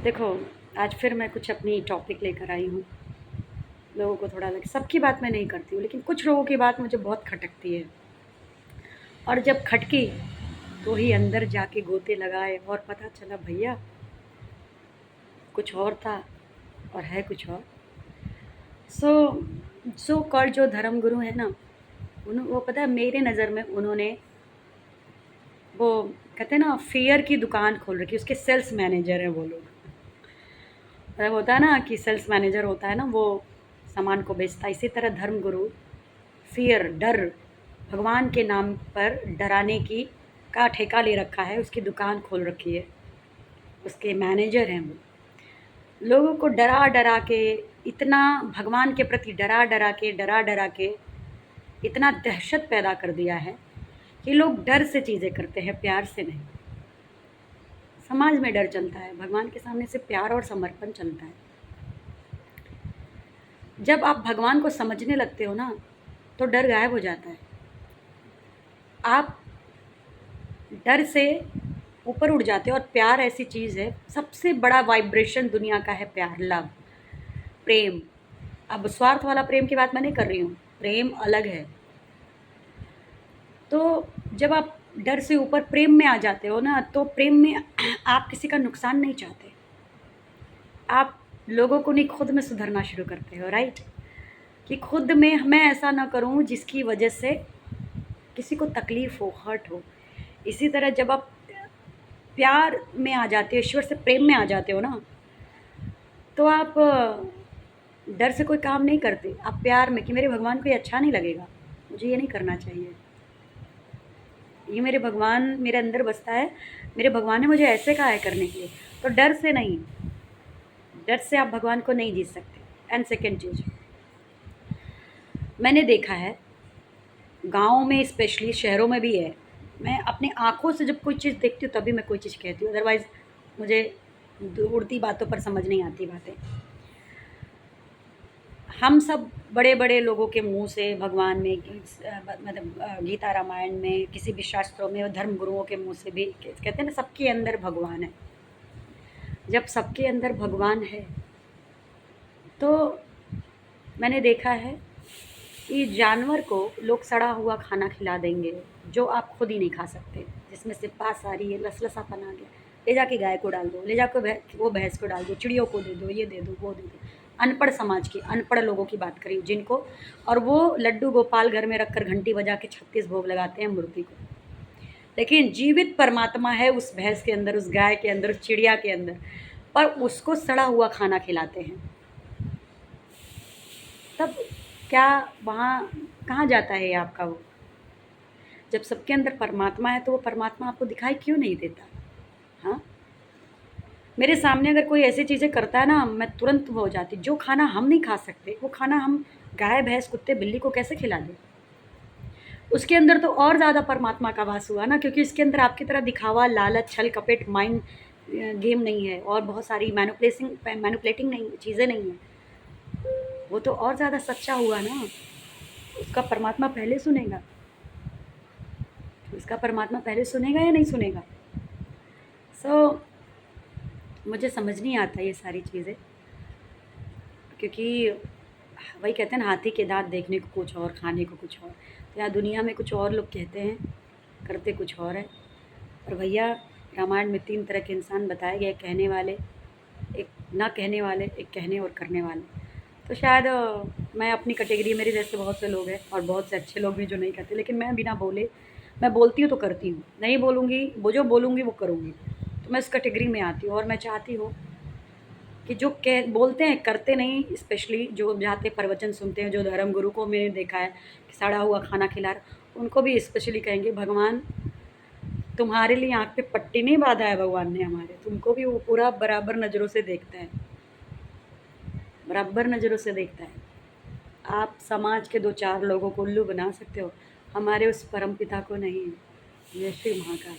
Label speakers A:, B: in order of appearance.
A: देखो, आज फिर मैं कुछ अपनी टॉपिक लेकर आई हूँ। लोगों को थोड़ा लगे, सबकी बात मैं नहीं करती हूँ, लेकिन कुछ लोगों की बात मुझे बहुत खटकती है। और जब खटकी तो ही अंदर जाके गोते लगाए और पता चला भैया कुछ और था और है कुछ और। सो सो कॉल्ड जो धर्मगुरु है ना, वो पता है मेरे नज़र में उन्होंने वो कहते हैं ना फ़ियर की दुकान खोल रखी है। उसके सेल्स मैनेजर हैं वो लोग। मतलब होता है ना कि सेल्स मैनेजर होता है ना, वो सामान को बेचता है। इसी तरह धर्मगुरु फ़ियर, डर, भगवान के नाम पर डराने की का ठेका ले रखा है, उसकी दुकान खोल रखी है। उसके मैनेजर हैं वो। लोगों को डरा डरा के, इतना भगवान के प्रति डरा डरा के इतना दहशत पैदा कर दिया है कि लोग डर से चीज़ें करते हैं, प्यार से नहीं। समाज में डर चलता है, भगवान के सामने से प्यार और समर्पण चलता है। जब आप भगवान को समझने लगते हो ना, तो डर गायब हो जाता है। आप डर से ऊपर उठ जाते हो। और प्यार ऐसी चीज़ है, सबसे बड़ा वाइब्रेशन दुनिया का है प्यार, लव, प्रेम। अब स्वार्थ वाला प्रेम की बात मैं नहीं कर रही हूँ, प्रेम अलग है। तो जब आप डर से ऊपर प्रेम में आ जाते हो ना, तो प्रेम में आप किसी का नुकसान नहीं चाहते। आप लोगों को नहीं, खुद में सुधरना शुरू करते हो, राइट? कि खुद में मैं ऐसा ना करूं जिसकी वजह से किसी को तकलीफ़ हो, हर्ट हो। इसी तरह जब आप प्यार में आ जाते हो, ईश्वर से प्रेम में आ जाते हो ना, तो आप डर से कोई काम नहीं करते। आप प्यार में कि मेरे भगवान को ये अच्छा नहीं लगेगा, मुझे ये नहीं करना चाहिए, ये मेरे भगवान मेरे अंदर बसता है, मेरे भगवान ने मुझे ऐसे कहा है करने के लिए। तो डर से नहीं, डर से आप भगवान को नहीं जीत सकते। एंड सेकेंड चीज़, मैंने देखा है गाँव में स्पेशली, शहरों में भी है। मैं अपनी आँखों से जब कोई चीज़ देखती हूँ तभी मैं कोई चीज़ कहती हूँ, अदरवाइज़ मुझे उड़ती बातों पर समझ नहीं आती बातें। हम सब बड़े-बड़े लोगों के मुँह से भगवान में मतलब गीता रामायण में, किसी भी शास्त्रों में, और धर्म गुरुओं के मुँह से भी कहते हैं ना सबके अंदर भगवान है। जब सबके अंदर भगवान है, तो मैंने देखा है कि जानवर को लोग सड़ा हुआ खाना खिला देंगे जो आप खुद ही नहीं खा सकते, जिसमें से पास आ रही है, लसलसापन आ गया, ले जाके गाय को डाल दो, ले जाकर वो भैंस को डाल दो, चिड़ियों को दे दो, ये दे दो, वो दे दो। अनपढ़ समाज की, अनपढ़ लोगों की बात करी जिनको, और वो लड्डू गोपाल घर में रखकर घंटी बजा के 36 भोग लगाते हैं मूर्ति को। लेकिन जीवित परमात्मा है उस भैंस के अंदर, उस गाय के अंदर, उस चिड़िया के अंदर, पर उसको सड़ा हुआ खाना खिलाते हैं। तब क्या वहाँ कहाँ जाता है ये आपका वो? जब सबके अंदर परमात्मा है तो वो परमात्मा आपको दिखाई क्यों नहीं देता? हाँ, मेरे सामने अगर कोई ऐसी चीज़ें करता है ना, मैं तुरंत वो हो जाती। जो खाना हम नहीं खा सकते, वो खाना हम गाय, भैंस, कुत्ते, बिल्ली को कैसे खिला दें? उसके अंदर तो और ज़्यादा परमात्मा का वास हुआ ना, क्योंकि इसके अंदर आपकी तरह दिखावा, लालच, छल कपट, माइंड गेम नहीं है, और बहुत सारी मैनिपुलेटिंग नहीं चीज़ें नहीं हैं। वो तो और ज़्यादा सच्चा हुआ ना। उसका परमात्मा पहले सुनेगा, उसका परमात्मा पहले सुनेगा या नहीं सुनेगा? मुझे समझ नहीं आता ये सारी चीज़ें, क्योंकि वही कहते हैं ना, हाथी के दाँत देखने को कुछ और, खाने को कुछ और। तो यहाँ दुनिया में कुछ और लोग कहते हैं, करते कुछ और है। और भैया, रामायण में 3 तरह के इंसान बताए गए, कहने वाले, एक ना कहने वाले, एक कहने और करने वाले। तो शायद मैं अपनी कैटेगरी, मेरे जैसे बहुत से लोग हैं और बहुत से अच्छे लोग भी जो नहीं करते, लेकिन मैं बिना बोले, मैं बोलती हूँ तो करती हूँ, नहीं बोलूँगी, वो जो बोलूँगी वो करूँगी। तो मैं उस कैटेगरी में आती हूँ। और मैं चाहती हूँ कि जो कह बोलते हैं करते नहीं, स्पेशली जो जाते प्रवचन सुनते हैं, जो धर्म गुरु को मैंने देखा है कि सड़ा हुआ खाना खिला रहा, उनको भी स्पेशली कहेंगे भगवान तुम्हारे लिए आँख पे पट्टी नहीं बाँधा है भगवान ने हमारे, तुमको भी वो पूरा बराबर नज़रों से देखता है, बराबर नज़रों से देखता है। आप समाज के 2-4 लोगों को उल्लू बना सकते हो, हमारे उस परमपिता को नहीं। जय श्री महाकाल।